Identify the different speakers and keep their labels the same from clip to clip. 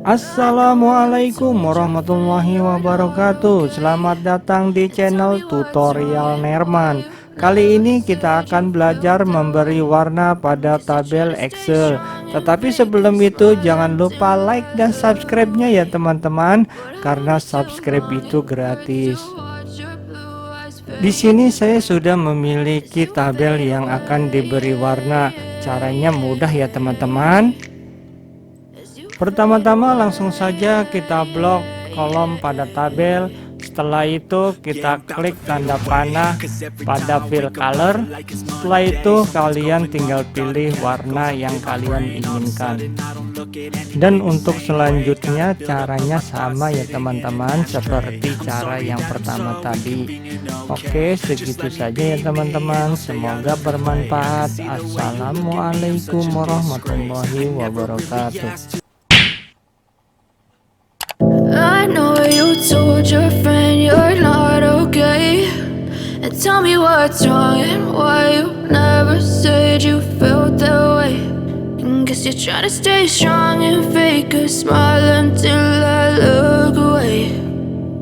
Speaker 1: Assalamualaikum warahmatullahi wabarakatuh. Selamat datang di channel tutorial Nerman. Kali ini kita akan belajar memberi warna pada tabel Excel. Tetapi sebelum itu jangan lupa like dan subscribe-nya ya teman-teman, karena subscribe itu gratis. Di sini saya sudah memiliki tabel yang akan diberi warna. Caranya mudah ya teman-teman. Pertama-tama langsung saja kita blok kolom pada tabel. Setelah itu kita klik tanda panah pada fill color. Setelah itu kalian tinggal pilih warna yang kalian inginkan. Dan untuk selanjutnya caranya sama ya teman-teman, seperti cara yang pertama tadi. Oke, segitu saja ya teman-teman. Semoga bermanfaat. Assalamualaikum warahmatullahi wabarakatuh.
Speaker 2: I know you told your friend you're not okay, and tell me what's wrong and why you never said you felt that way. And guess you're trying to stay strong and fake a smile until I look away.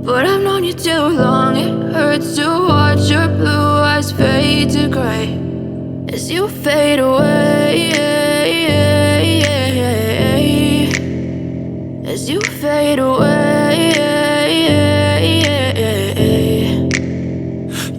Speaker 2: But I've known you too long, it hurts to watch your blue eyes fade to gray as you fade away, as you fade away.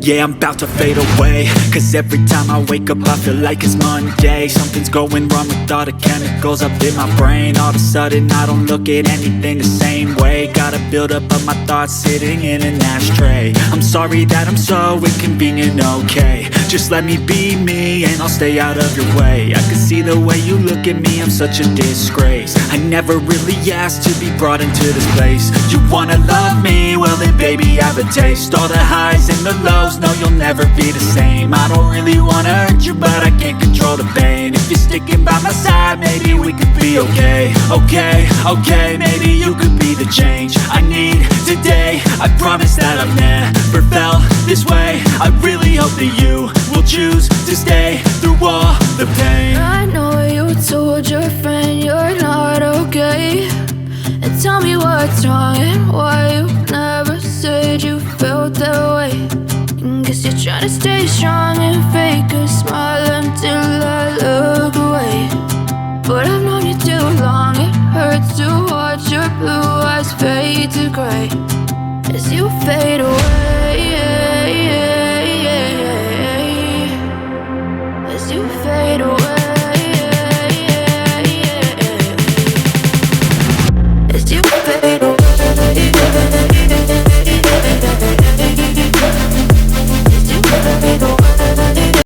Speaker 3: Yeah, I'm about to fade away, cause every time I wake up I feel like it's Monday. Something's going wrong with all the chemicals up in my brain. All of a sudden I don't look at anything the same way. Got a buildup of my thoughts sitting in an ashtray. I'm sorry that I'm so inconvenient, okay. Just let me be me and I'll stay out of your way. I can see the way you look at me, I'm such a disgrace. I never really asked to be brought into this place. You wanna love me? Well then baby I have a taste. All the highs and the lows, no you'll never be the same. I don't really wanna hurt you but I can't control the pain. If you're sticking by my side maybe we could be okay. Okay, maybe you could be the change I need today. I promise that I've never felt this way. I really hope that you will choose to stay through all the pain.
Speaker 2: I know you told your friend you're not okay, and tell me what's wrong and why you never said you felt that way. And guess you're trying to stay strong and fake a smile until I look away. But I've known you too long, it hurts to watch your blue eyes fade to gray as you fade away, as you fade away, as you fade